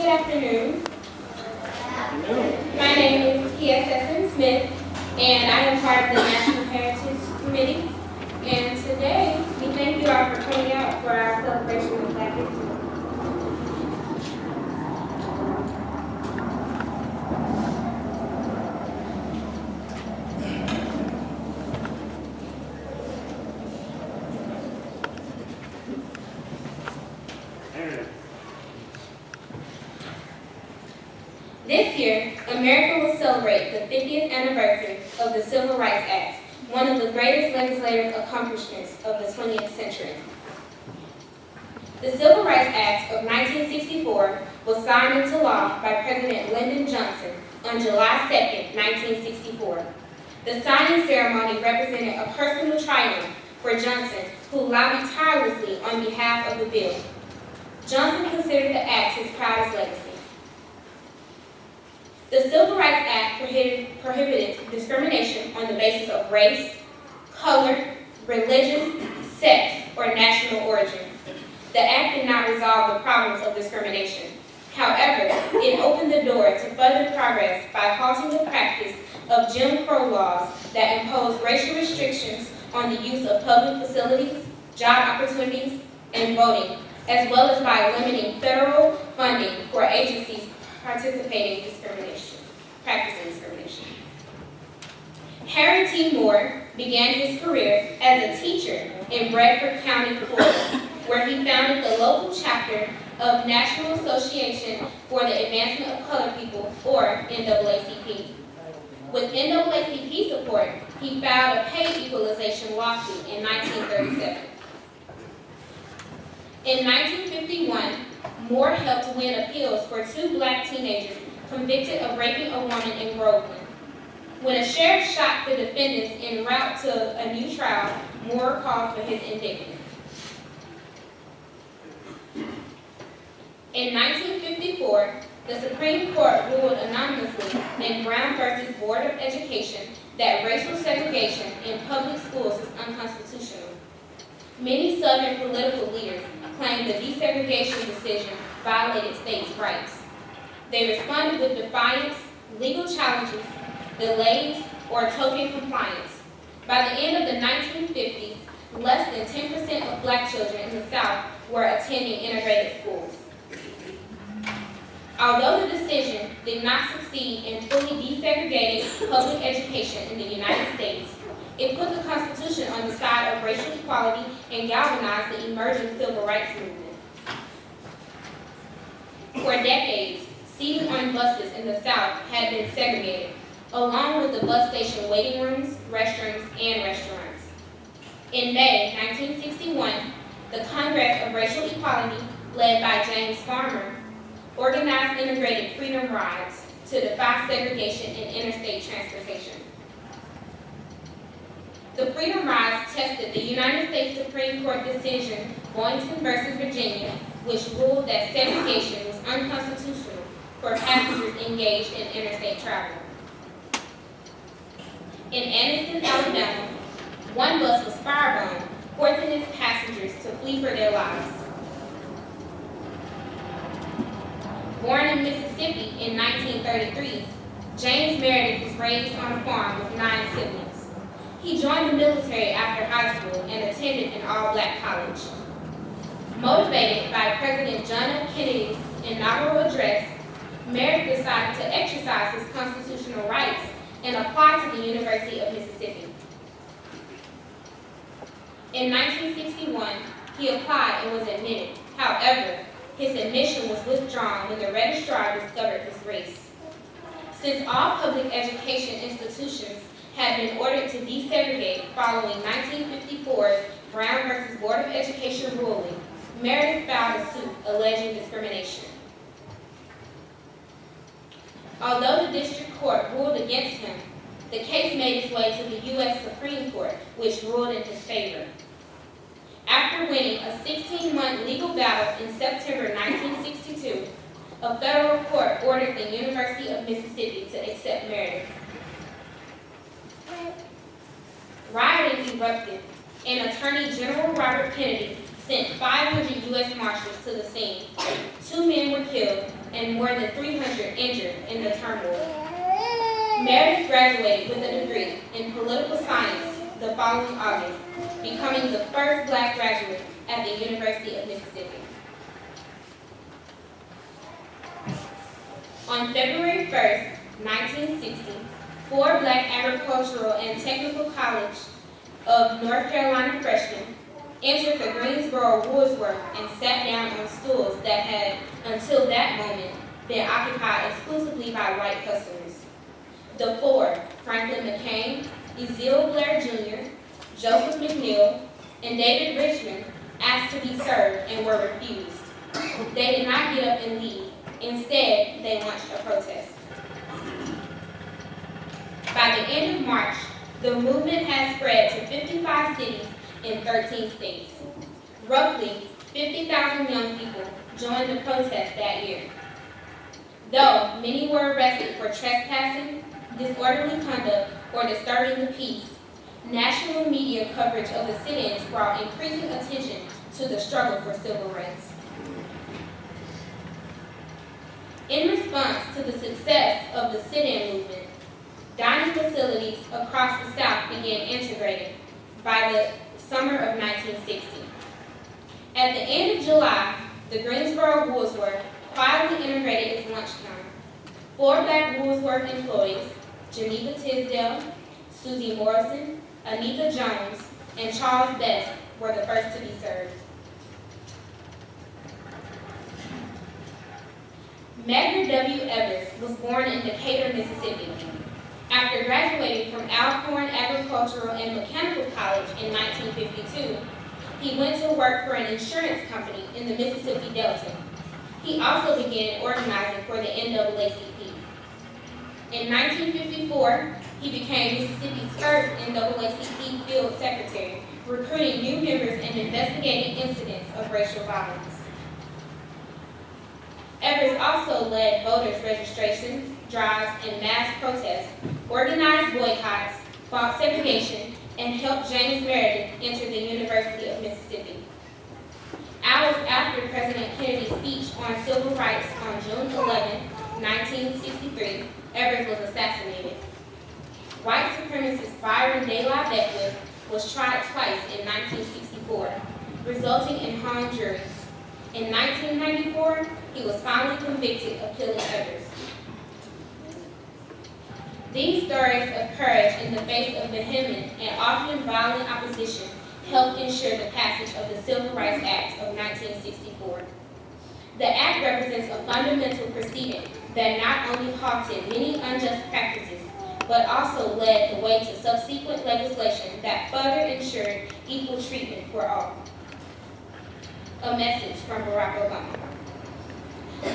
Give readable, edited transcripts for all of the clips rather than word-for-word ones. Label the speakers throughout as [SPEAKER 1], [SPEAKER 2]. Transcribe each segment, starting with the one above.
[SPEAKER 1] afternoon. My name is PSSN Smith, and I am part of the National Heritage Committee. And today, we thank you all for coming out for our celebration of Black History. This year, America will celebrate the 50th anniversary of the Civil Rights Act, one of the greatest legislative accomplishments of the 20th century. The Civil Rights Act of 1964 was signed into law by President Lyndon Johnson on July 2, 1964. The signing ceremony represented a personal triumph for Johnson, who lobbied tirelessly on behalf of the bill. Johnson considered the act his proudest legacy. The Civil Rights Act prohibited discrimination on the basis of race, color, religion, sex, or national origin. The act did not resolve the problems of discrimination. However, it opened the door to further progress by halting the practice of Jim Crow laws that imposed racial restrictions on the use of public facilities, job opportunities, and voting, as well as by limiting federal funding for agencies practicing discrimination. Harry T. Moore began his career as a teacher in Bradford County, Florida, where he founded the local chapter of National Association for the Advancement of Colored People, or NAACP. With NAACP support, he filed a pay equalization lawsuit in 1937. In 1951, Moore helped win appeals for 2 black teenagers convicted of raping a woman in Groveland. When a sheriff shot the defendants en route to a new trial, Moore called for his indictment. In 1954, the Supreme Court ruled anonymously in Brown v. Board of Education that racial segregation in public schools is unconstitutional. Many Southern political leaders claimed the desegregation decision violated states' rights. They responded with defiance, legal challenges, delays, or token compliance. By the end of the 1950s, less than 10% of black children in the South were attending integrated schools. Although the decision did not succeed in fully desegregating public education in the United States, it put the Constitution on the side of racial equality and galvanized the emerging civil rights movement. For decades, seating on buses in the South had been segregated, along with the bus station waiting rooms, restrooms, and restaurants. In May 1961, the Congress of Racial Equality, led by James Farmer, organized integrated freedom rides to defy segregation in interstate transportation. The freedom rides tested the United States Supreme Court decision, Boynton v. Virginia, which ruled that segregation was unconstitutional for passengers engaged in interstate travel. In Anniston, Alabama, one bus was firebombed, forcing its passengers to flee for their lives. Born in Mississippi in 1933, James Meredith was raised on a farm with 9 siblings. He joined the military after high school and attended an all-black college. Motivated by President John F. Kennedy's inaugural address, Meredith decided to exercise his constitutional rights and apply to the University of Mississippi. In 1961, he applied and was admitted. However, his admission was withdrawn when the registrar discovered his race. Since all public education institutions had been ordered to desegregate following 1954's Brown v. Board of Education ruling, Meredith filed a suit alleging discrimination. Although the district court ruled against him, the case made its way to the U.S. Supreme Court, which ruled in his favor. After winning a 16-month legal battle in September 1962, a federal court ordered the University of Mississippi to accept Meredith. Rioting erupted, and Attorney General Robert Kennedy sent 500 U.S. Marshals to the scene. 2 men were killed, and more than 300 injured in the turmoil. Meredith graduated with a degree in political science the following August, becoming the first Black graduate at the University of Mississippi. On February 1st, 1960, 4 Black agricultural and technical college of North Carolina freshmen entered the Greensboro Woolworth and sat down on stools that had, until that moment, been occupied exclusively by white customers. The 4, Franklin McCain, Ezeal Blair Jr., Joseph McNeil, and David Richmond, asked to be served and were refused. They did not get up and leave. Instead, they launched a protest. By the end of March, the movement had spread to 55 cities in 13 states. Roughly 50,000 young people joined the protest that year. Though many were arrested for trespassing, disorderly conduct, or disturbing the peace, national media coverage of the sit-ins brought increasing attention to the struggle for civil rights. In response to the success of the sit-in movement, dining facilities across the South began integrating by the summer of 1960. At the end of July, the Greensboro Woolworth quietly integrated its lunchtime. 4 Black Woolworth employees, Geneva Tisdale, Susie Morrison, Anita Jones, and Charles Best, were the first to be served. Medgar W. Evers was born in Decatur, Mississippi. After graduating from Alcorn Agricultural and Mechanical College in 1952, he went to work for an insurance company in the Mississippi Delta. He also began organizing for the NAACP. In 1954, he became Mississippi's first NAACP field secretary, recruiting new members and investigating incidents of racial violence. Evers also led voters' registrations, drives, and mass protests, organized boycotts, fought segregation, and helped James Meredith enter the University of Mississippi. Hours after President Kennedy's speech on civil rights on June 11, 1963, Evers was assassinated. White supremacist Byron De La Beckwith was tried twice in 1964, resulting in hung juries. In 1994, he was finally convicted of killing Evers. These stories of courage in the face of vehement and often violent opposition helped ensure the passage of the Civil Rights Act of 1964. The act represents a fundamental proceeding that not only halted many unjust practices, but also led the way to subsequent legislation that further ensured equal treatment for all. A message from Barack Obama.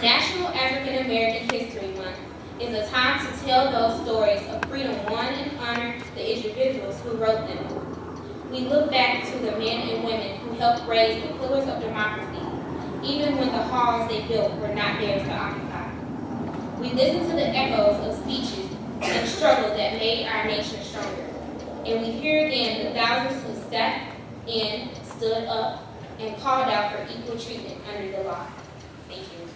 [SPEAKER 1] National African American History Month is a time to tell those stories of freedom won and honor the individuals who wrote them. We look back to the men and women who helped raise the pillars of democracy, even when the halls they built were not theirs to occupy. We listen to the echoes of speeches and struggle that made our nation stronger. And we hear again the thousands who sat in, stood up, and called out for equal treatment under the law. Thank you.